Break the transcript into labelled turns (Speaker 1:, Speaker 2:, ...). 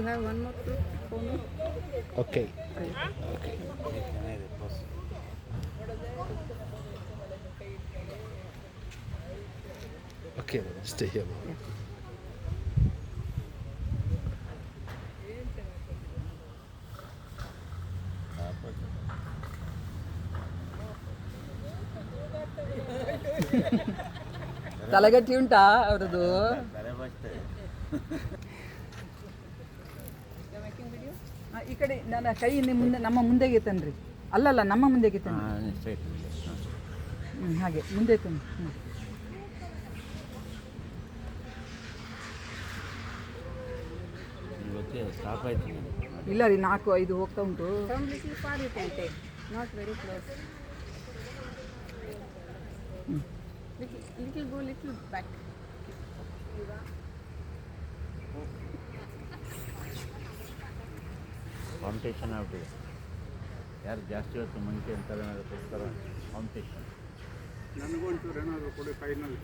Speaker 1: You have one more clip for me?
Speaker 2: Okay.
Speaker 1: Right.
Speaker 2: Okay. Okay, madam. Stay here, madam.
Speaker 1: Yeah. ತಲೆಗಟ್ಟಿ ಉಂಟಾ ಅವರದು? ಈ ಕಡೆ ನನ್ನ ಕೈ ಮುಂದೆ ನಮ್ಮ ಮುಂದೆಗೆ ತನ್ರಿ. ಅಲ್ಲಲ್ಲ ನಮ್ಮ ಮುಂದೆಗೆ ತನ್ರಿ. ಹಾಗೆ ಮುಂದೆ ತನ್ನಿ. ಇಲ್ಲ ರೀ 4-5 ಹೋಗ್ತಾ ಉಂಟು. Not very close. Little go little back.
Speaker 3: Competition ಆಗ್ಬಿಟ್ಟಿದೆ. ಯಾರು ಜಾಸ್ತಿ ಹೊತ್ತು ಮಂಕಿ ಅಂತಾರೆ ಅದಕ್ಕೋಸ್ಕರ ಕಾಂಪಿಟೇಷನ್.
Speaker 4: ನನಗೂ ಒಂಚೂರು ಏನಾದರೂ ಕೊಡಿ ಫೈನಲ್.